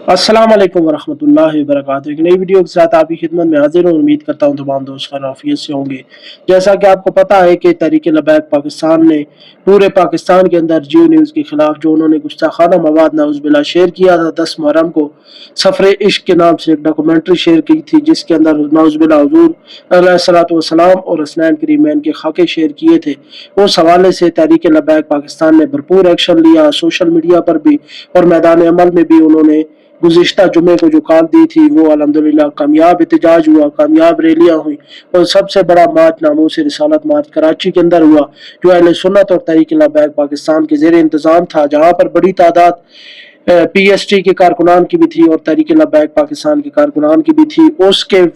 अस्सलाम वालेकुम वरहमतुल्लाहि वबरकातुहू। एक नई वीडियो के साथ आपकी खिदमत में हाजिर हूँ। उम्मीद करता हूँ तमाम दोस्त खैरियत से होंगे। जैसा कि आपको पता है कि तहरीक लबैक पाकिस्तान ने पूरे पाकिस्तान के अंदर जियो न्यूज़ के खिलाफ जो उन्होंने गुस्ताखाना मवाद नाउज़ुबिल्लाह शेयर किया था 10 मुहर्रम को, सफ़रे इश्क के नाम से एक डॉक्यूमेंट्री शेयर की थी, जिसके अंदर नाउज़ुबिल्लाह हुज़ूर अलैहिस्सलातु वस्सलाम और हसनैन करीमैन के खाके शेयर किए थे। उस हवाले से तहरीक लबैक पाकिस्तान ने भरपूर एक्शन लिया, सोशल मीडिया पर भी और मैदान अमल में भी उन्होंने गुज़िश्ता जुमे को जो कॉल दी थी वो अल्हम्दुलिल्लाह कामयाब एहतजाज हुआ, कामयाब रैलियाँ हुई और सबसे बड़ा मार्च नामूस रिसालत मार्च कराची के अंदर हुआ, जो अहले सुन्नत और तहरीक लबैक पाकिस्तान के ज़ेर इंतज़ाम था, जहाँ पर बड़ी तादाद PST के कारकुनान की भी थी और तहरीक लबैक पाकिस्तान के कारकुनान की भी थी। उसके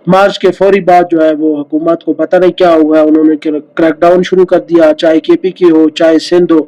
मार्च के फौरी बाद जो है वो हुकूमत को पता नहीं क्या हुआ, उन्होंने क्रैकडाउन शुरू कर दिया, चाहे KP की हो, चाहे सिंध हो,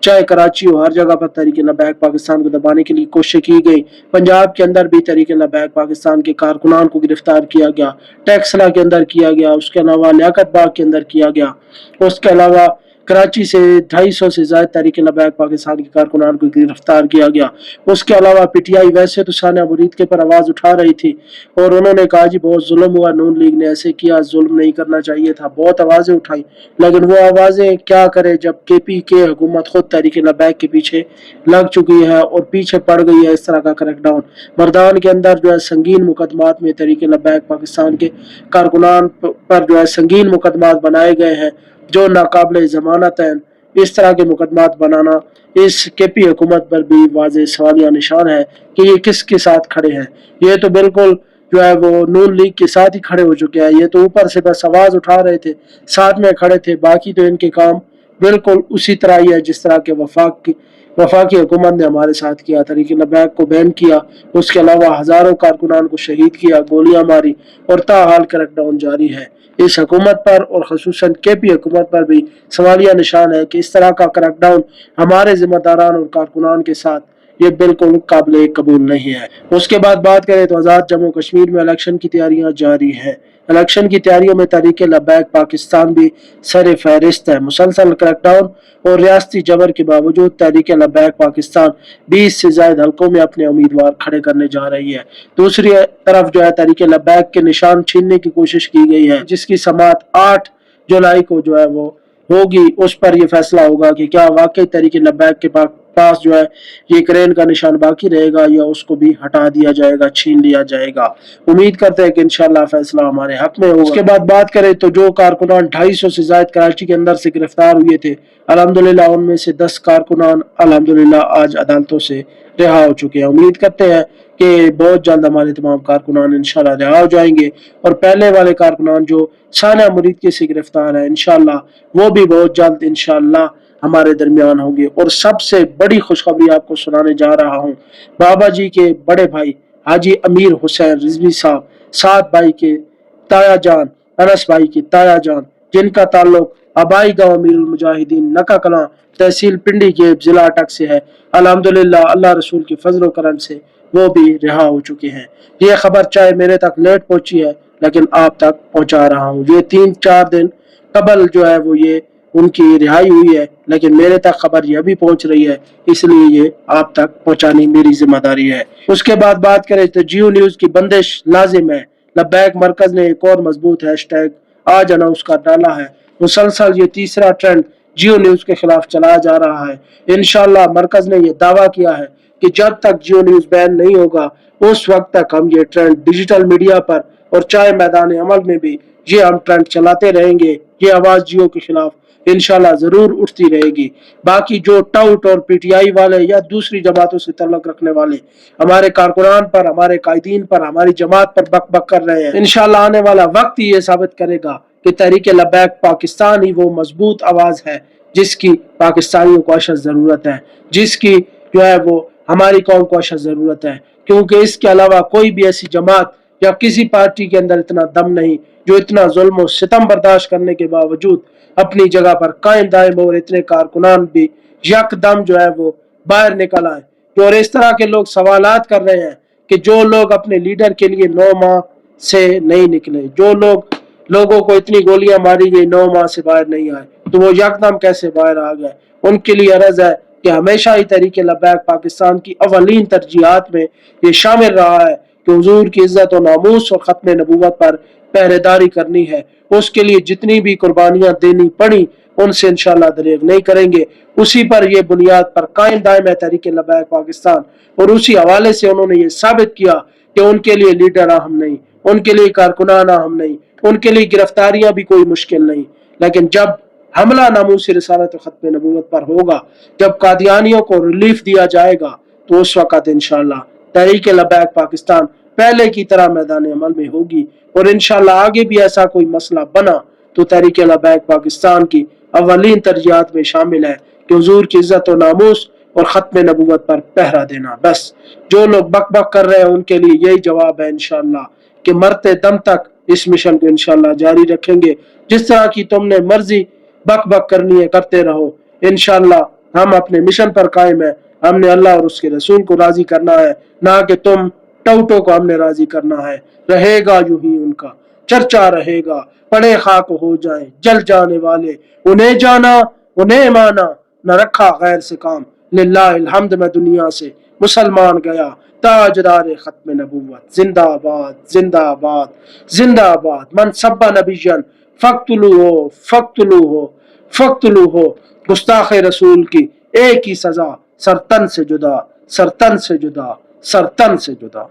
चाहे कराची हो, हर जगह पर तहरीक लबैक पाकिस्तान को दबाने के लिए कोशिश की गई। पंजाब के अंदर भी तहरीक लबैक पाकिस्तान के कारकुनान को गिरफ्तार किया गया, टैक्सला के अंदर किया गया, उसके अलावा लियाकत बाग के अंदर किया गया, उसके अलावा कराची से 250 से ज्यादा तहरीक लबैक पाकिस्तान के कारकुनान को गिरफ्तार किया गया। उसके अलावा PTI वैसे तो सानिया मुरीद के पर आवाज उठा रही थी और उन्होंने कहा जी बहुत जुल्म हुआ, नून लीग ने ऐसे किया, जुल्म नहीं करना चाहिए था, बहुत आवाजें उठाई, लेकिन वो आवाजें क्या करे जब KP के हुकूमत खुद तहरीक लबैक के पीछे लग चुकी है और पीछे पड़ गई है इस तरह का क्रैकडाउन। मर्दान के अंदर जो है संगीन मुकदमात में तहरीक लबैक पाकिस्तान के कारकुनान पर जो है संगीन मुकदमात बनाए गए हैं जो नाकाबिल जमानत हैं। इस तरह के मुकदमात बनाना इस KP हुकूमत पर भी वाज़ेह सवालिया निशान है कि ये किसके साथ खड़े हैं। ये तो बिल्कुल जो है वो नून लीग के साथ ही खड़े हो चुके हैं। ये तो ऊपर से बस आवाज उठा रहे थे, साथ में खड़े थे, बाकी तो इनके काम बिल्कुल उसी तरह ही है जिस तरह के वफाकी हुकूमत ने हमारे साथ किया। तहरीक लबैक को बैन किया, उसके अलावा हजारों कारकुनान को शहीद किया, गोलियां मारी और ताहाल क्रैकडाउन जारी है। इस हुकूमत पर और खसूसन KP हुकूमत पर भी सवालिया निशान है कि इस तरह का क्रैकडाउन हमारे जिम्मेदारान और कारकुनान के साथ ये बिल्कुल काबिल कबूल नहीं है। उसके बाद बात करें तो आज़ाद जम्मू कश्मीर में इलेक्शन की तैयारियां जारी हैं। इलेक्शन की तैयारियों में तहरीक लबैक पाकिस्तान भी सर फहरिस्त है। मुसलसल क्रैकडाउन और रियासती जबर के बावजूद तहरीक लबैक पाकिस्तान 20 से ज्यादा हल्कों में अपने उम्मीदवार खड़े करने जा रही है। दूसरी तरफ जो है तहरीक लबैक के निशान छीनने की कोशिश की गई है, जिसकी समाअत 8 जुलाई को जो है वो होगी। उस पर यह फैसला होगा कि क्या वाकई तहरीक लबैक के पास जो है ये क्रेन का निशान बाकी रहेगा या उसको भी हटा दिया जाएगा, छीन लिया जाएगा। उम्मीद करते हैं कि इंशाल्लाह फैसला हमारे हक में होगा। उसके बाद बात करें तो जो कारकुनान 250 से ज्यादा कराची के अंदर से गिरफ्तार हुए थे, अल्हम्दुलिल्लाह उनमें से 10 कारकुनान अल्हम्दुलिल्लाह आज अदालतों से रिहा हो चुके हैं। उम्मीद करते हैं कि बहुत जल्द हमारे तमाम कारकुनान इंशाल्लाह रिहा हो जाएंगे और पहले वाले कारकुनान जो सानिया मुरीद के से गिरफ्तार है इंशाल्लाह वो भी बहुत जल्द इंशाल्लाह हमारे दरमियान होंगे। और सबसे बड़ी खुशखबरी आपको सुनाने जा रहा हूँ, बाबा जी के बड़े भाई हाजी अमीर हुसैन रिजवी साहब, 7 भाई के ताया जान, अनस भाई की ताया जान, जिनका ताल्लुक आबाई गांव अमीरुल मुजाहिदीन नका कलां तहसील पिंडी के जिला अटक से है, अल्हम्दुलिल्लाह अल्लाह रसूल के फजल करम से वो भी रिहा हो चुके हैं। ये खबर चाहे मेरे तक लेट पहुंची है लेकिन आप तक पहुंचा रहा हूँ। ये 3-4 दिन कबल जो है वो ये उनकी रिहाई हुई है, लेकिन मेरे तक खबर यह भी पहुंच रही है, इसलिए ये आप तक पहुंचानी मेरी जिम्मेदारी है। उसके बाद बात करें तो जियो न्यूज की बंदिश लाजिम है। लबैक मरकज ने एक और मजबूत हैशटैग आज अनाउंस कर डाला है। मुसलसल ये तीसरा ट्रेंड जियो न्यूज के खिलाफ चलाया जा रहा है। इंशाल्लाह मरकज ने यह दावा किया है कि जब तक जियो न्यूज बैन नहीं होगा उस वक्त तक हम ये ट्रेंड डिजिटल मीडिया पर और चाहे मैदान अमल में भी ये हम ट्रेंड चलाते रहेंगे। ये आवाज जियो के खिलाफ इंशाल्लाह जरूर उठती रहेगी। बाकी जो टाउट और PTI वाले या दूसरी जमातों से तल्लुक रखने वाले हमारे कारकुनान पर, हमारे कायदीन पर, हमारी जमात पर बक बक कर रहे हैं, इंशाल्लाह आने वाला वक्त ही ये साबित करेगा कि तहरीक लबैक पाकिस्तान ही वो मजबूत आवाज है जिसकी पाकिस्तानियों को अशद जरूरत है, जिसकी जो है वो हमारी कौम को अशद जरूरत है। क्योंकि इसके अलावा कोई भी ऐसी जमात या किसी पार्टी के अंदर इतना दम नहीं जो इतना जुल्म और सितम बर्दाश्त करने के बावजूद अपनी जगह पर कायम दायम और इतने कारकुनान भी यकदम जो है वो बाहर निकल आए। और इस तरह के लोग सवालात कर रहे हैं कि जो लोग अपने लीडर के लिए 9 माह से नहीं निकले, जो लोगों को इतनी गोलियां मारी गई 9 माह से बाहर नहीं आए, तो वो यकदम कैसे बाहर आ गए। उनके लिए अर्ज है कि हमेशा ही तहरीक लब्बैक पाकिस्तान की अवलीन तरजीहात में ये शामिल रहा है कि हुजूर की इज्जत और नामूस और ख़त्म नबूवत पर पहरेदारी करनी है। उसके लिए जितनी भी कुर्बानियां देनी पड़ी उनसे इंशाअल्लाह दरेग नहीं करेंगे। उसी पर ये बुनियाद पर कायम दायम है तहरीक लब्बैक पाकिस्तान, और उसी हवाले से उन्होंने ये साबित किया कि उनके लिए लीडर अहम नहीं, उनके लिए कारकुनान अहम नहीं, उनके लिए गिरफ्तारियां भी कोई मुश्किल नहीं। लेकिन जब हमला नामूस रिसालत ख़त्म नबूवत पर होगा, जब कादियानियों को रिलीफ दिया जाएगा, तो उस वक़्त इंशाअल्लाह तहरीक लब्बैक पाकिस्तान पहले की तरह मैदान अमल में होगी। और इंशाअल्लाह आगे भी ऐसा कोई मसला बना तो तहरीक लब्बैक पाकिस्तान की अवलीन तरजीहात में शामिल है कि हुजूर की इज्जत और नामूस और ख़त्म नबूवत पर पहरा देना। बस जो लोग बक बक कर रहे हैं उनके लिए यही जवाब है इंशाअल्लाह कि मरते दम तक इस मिशन को इंशाअल्लाह जारी रखेंगे। जिस तरह की तुमने मर्जी बक बक करनी है करते रहो, इंशाअल्लाह हम अपने मिशन पर कायम है। हमने अल्लाह और उसके रसूल को राजी करना है, ना कि तुम टूटो को हमने राजी करना है। रहेगा यूं ही उनका चर्चा रहेगा, पड़े खाक हो जाए जल जाने वाले, उन्हें जाना उन्हें माना, न रखा गैर से काम। लिल्लाहिल हम्द में दुनिया से मुसलमान गया, ताजदार खत्म नबूवत। जिंदाबाद जिंदाबाद जिंदाबाद। मन सब्बा नबीयन फक्तुलू हो फक्तुलू हो फक्तुलू हो। गुस्ताखे रसूल की एक ही सजा, सरतन से जुदा सरतन से जुदा सरतन से जुदा।